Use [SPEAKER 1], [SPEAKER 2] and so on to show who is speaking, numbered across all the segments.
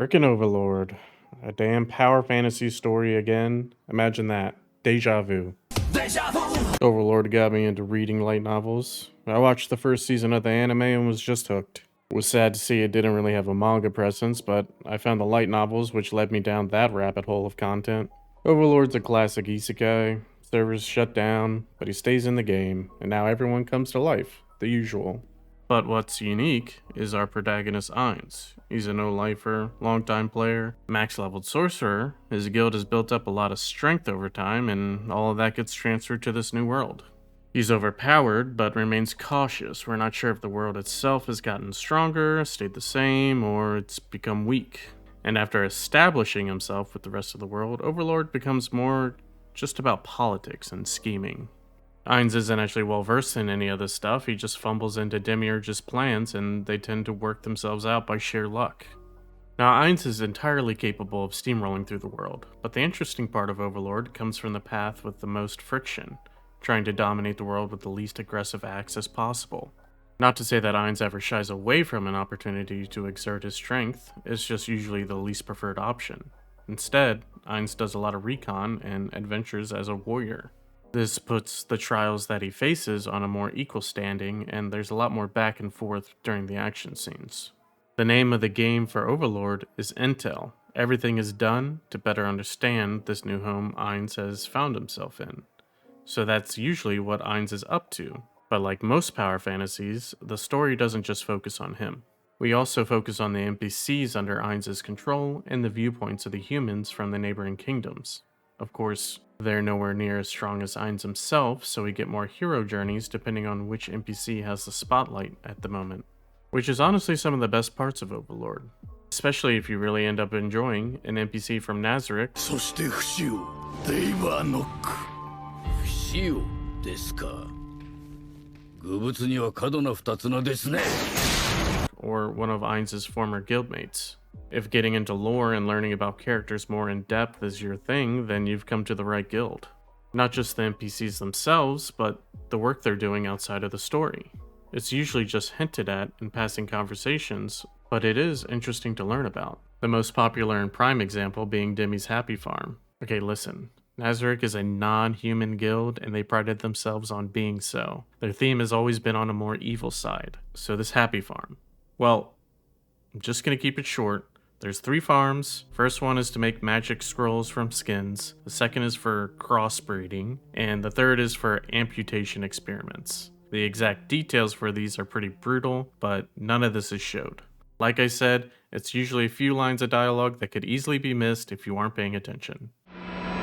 [SPEAKER 1] Frickin' Overlord. A damn power fantasy story again. Imagine that. Deja vu. Overlord got me into reading light novels. I watched the first season of the anime and was just hooked. It was sad to see it didn't really have a manga presence, but I found the light novels which led me down that rabbit hole of content. Overlord's a classic isekai. Servers shut down, but he stays in the game, and now everyone comes to life. The usual. But what's unique is our protagonist Ainz. He's a no-lifer, long-time player, max-leveled sorcerer. His guild has built up a lot of strength over time, and all of that gets transferred to this new world. He's overpowered, but remains cautious. We're not sure if the world itself has gotten stronger, stayed the same, or it's become weak. And after establishing himself with the rest of the world, Overlord becomes more just about politics and scheming. Ainz isn't actually well versed in any of this stuff, he just fumbles into Demiurge's plans and they tend to work themselves out by sheer luck. Now Ainz is entirely capable of steamrolling through the world, but the interesting part of Overlord comes from the path with the most friction, trying to dominate the world with the least aggressive acts as possible. Not to say that Ainz ever shies away from an opportunity to exert his strength, it's just usually the least preferred option. Instead, Ainz does a lot of recon and adventures as a warrior. This puts the trials that he faces on a more equal standing, and there's a lot more back and forth during the action scenes. The name of the game for Overlord is Intel. Everything is done to better understand this new home Ainz has found himself in. So that's usually what Ainz is up to. But like most power fantasies, the story doesn't just focus on him. We also focus on the NPCs under Ainz's control and the viewpoints of the humans from the neighboring kingdoms. Of course, they're nowhere near as strong as Ainz himself, so we get more hero journeys depending on which NPC has the spotlight at the moment. Which is honestly some of the best parts of Overlord. Especially if you really end up enjoying an NPC from Nazarick.
[SPEAKER 2] そして不死をデイバーノック不死をですか愚物には過度な二つのですね
[SPEAKER 1] Or one of Ainz's former guildmates. If getting into lore and learning about characters more in depth is your thing, then you've come to the right guild. Not just the NPCs themselves, but the work they're doing outside of the story. It's usually just hinted at in passing conversations, but it is interesting to learn about. The most popular and prime example being Demiurge Happy farm. Okay, listen. Nazarick is a non-human guild, and they prided themselves on being so. Their theme has always been on a more evil side. So this Happy farm. Well, I'm just gonna keep it short. There's 3 farms. First one is to make magic scrolls from skins. The second is for crossbreeding. And the third is for amputation experiments. The exact details for these are pretty brutal, but none of this is showed. Like I said, it's usually a few lines of dialogue that could easily be missed if you aren't paying attention.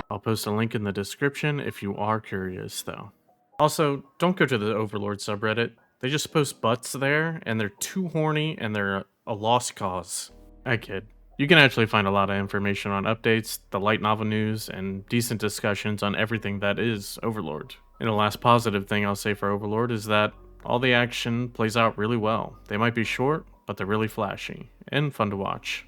[SPEAKER 1] I'll post a link in the description if you are curious though. Also, don't go to the Overlord subreddit. They just post butts there, and they're too horny, and they're a lost cause. I kid. You can actually find a lot of information on updates, the light novel news, and decent discussions on everything that is Overlord. And the last positive thing I'll say for Overlord is that all the action plays out really well. They might be short, but they're really flashy, and fun to watch.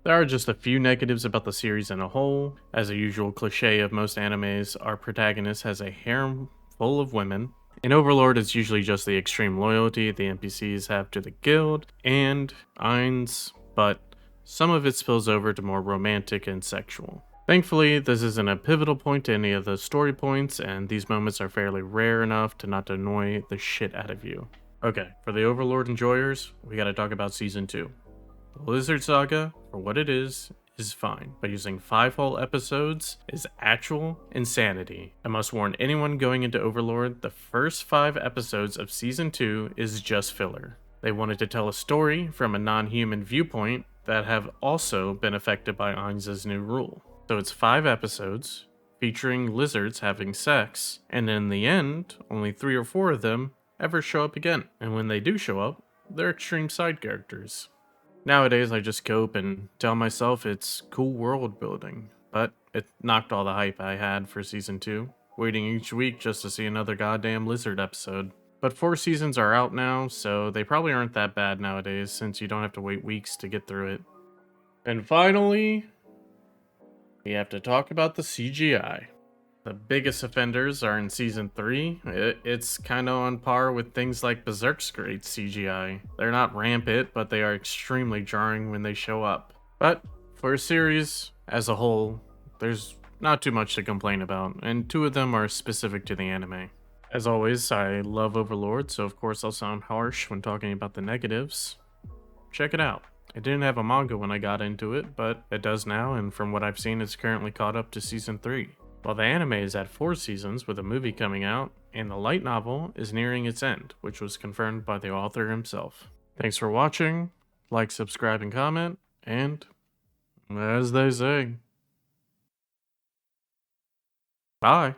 [SPEAKER 1] There are just a few negatives about the series in a whole. As a usual cliche of most animes, our protagonist has a harem full of women. In Overlord, it's usually just the extreme loyalty the NPCs have to the guild and Ainz, but some of it spills over to more romantic and sexual. Thankfully, this isn't a pivotal point to any of the story points, and these moments are fairly rare enough to not annoy the shit out of you. Okay, for the Overlord enjoyers, we gotta talk about Season 2. The Lizard Saga, for what it is fine, but using 5 whole episodes is actual insanity. I must warn anyone going into Overlord, the first 5 episodes of Season 2 is just filler. They wanted to tell a story from a non-human viewpoint that have also been affected by Ainz's new rule. So it's 5 episodes, featuring lizards having sex, and in the end, only 3 or 4 of them ever show up again. And when they do show up, they're extreme side characters. Nowadays, I just cope and tell myself it's cool world building, but it knocked all the hype I had for Season 2, waiting each week just to see another goddamn lizard episode. But 4 seasons are out now, so they probably aren't that bad nowadays since you don't have to wait weeks to get through it. And finally, we have to talk about the CGI. The biggest offenders are in Season 3. It's kinda on par with things like Berserk's great CGI. They're not rampant, but they are extremely jarring when they show up. But for a series as a whole, there's not too much to complain about, and 2 of them are specific to the anime. As always, I love Overlord, so of course I'll sound harsh when talking about the negatives. Check it out. It didn't have a manga when I got into it, but it does now, and from what I've seen, it's currently caught up to Season 3. While the anime is at 4 seasons with a movie coming out, and the light novel is nearing its end, which was confirmed by the author himself. Thanks for watching, like, subscribe, and comment, and as they say, bye.